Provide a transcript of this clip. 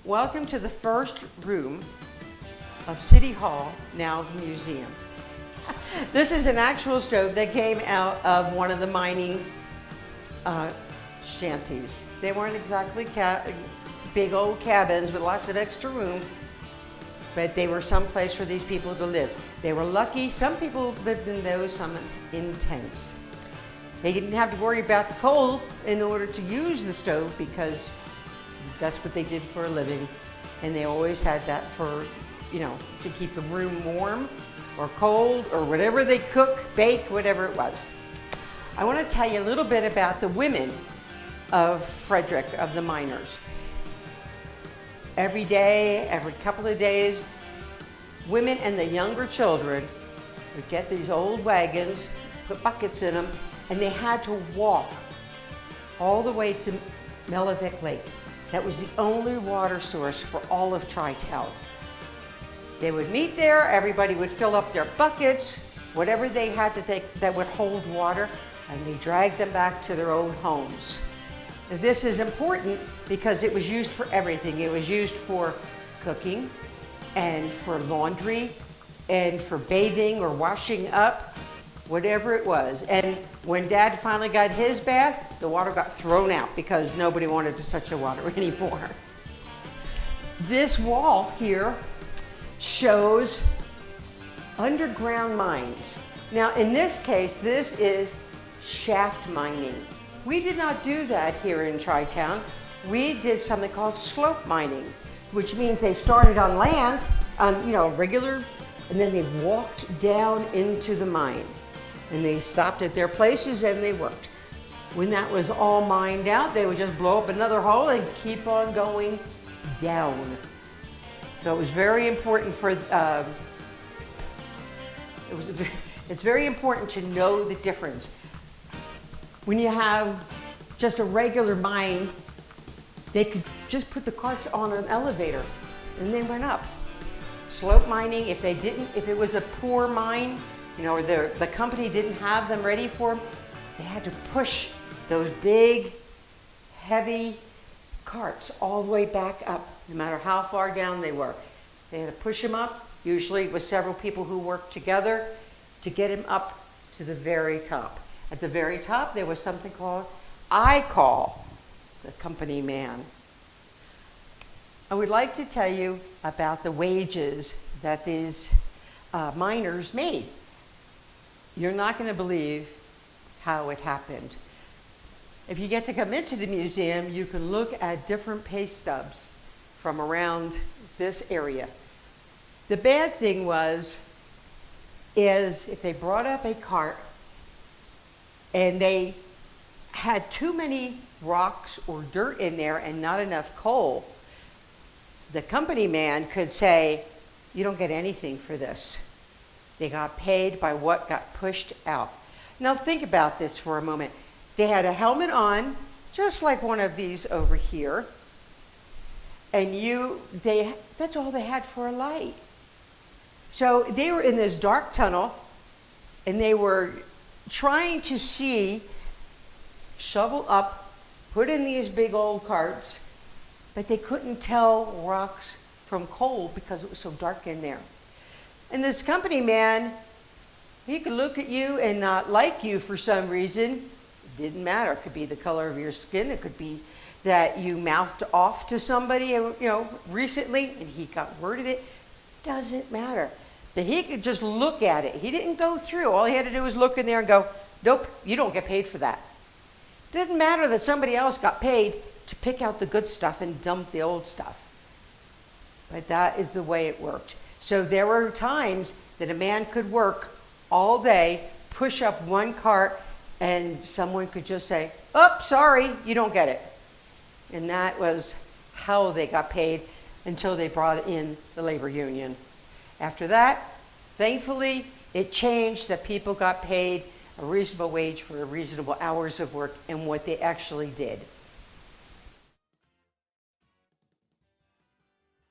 Welcome to the first room of City Hall, now the museum. This is an actual stove that came out of one of the mining shanties. They weren't exactly big old cabins with lots of extra room, but they were someplace for these people to live. They were lucky. Some people lived in those, some in tents. They didn't have to worry about the coal in order to use the stove because that's what they did for a living. And they always had that for, to keep the room warm or cold or whatever they cook, bake, whatever it was. I want to tell you a little bit about the women of Frederick, of the miners. Every day, every couple of days, women and the younger children would get these old wagons, put buckets in them, and they had to walk all the way to Mellivick Lake. That was the only water source for all of Tri-Town. They would meet there, everybody would fill up their buckets, whatever they had that would hold water, and they dragged them back to their own homes. This is important because it was used for everything. It was used for cooking and for laundry and for bathing or washing up, whatever it was. And when Dad finally got his bath, the water got thrown out because nobody wanted to touch the water anymore. This wall here shows underground mines. Now in this case, this is shaft mining. We did not do that here in Tri-Town. We did something called slope mining, which means they started on land, regular, and then they walked down into the mine. And they stopped at their places and they worked. When that was all mined out, they would just blow up another hole and keep on going down. So it was very important for, it's very important to know the difference. When you have just a regular mine, they could just put the carts on an elevator and they went up. Slope mining, if it was a poor mine, or the company didn't have them ready for them, they had to push those big, heavy carts all the way back up, no matter how far down they were. They had to push them up, usually with several people who worked together, to get them up to the very top. At the very top, there was something called I call the company man. I would like to tell you about the wages that these miners made. You're not going to believe how it happened. If you get to come into the museum, you can look at different pay stubs from around this area. The bad thing is if they brought up a cart and they had too many rocks or dirt in there and not enough coal, the company man could say, "You don't get anything for this." They got paid by what got pushed out. Now think about this for a moment. They had a helmet on, just like one of these over here, and that's all they had for a light. So they were in this dark tunnel, and they were trying to shovel up, put in these big old carts, but they couldn't tell rocks from coal because it was so dark in there. And this company man, he could look at you and not like you for some reason. It didn't matter. It could be the color of your skin. It could be that you mouthed off to somebody, recently, and he got word of it. Doesn't matter. But he could just look at it. He didn't go through. All he had to do was look in there and go, "Nope, you don't get paid for that." Didn't matter that somebody else got paid to pick out the good stuff and dump the old stuff. But that is the way it worked. So there were times that a man could work all day, push up one cart, and someone could just say, "Oh, sorry, you don't get it." And that was how they got paid until they brought in the labor union. After that, thankfully, it changed that people got paid a reasonable wage for reasonable hours of work and what they actually did.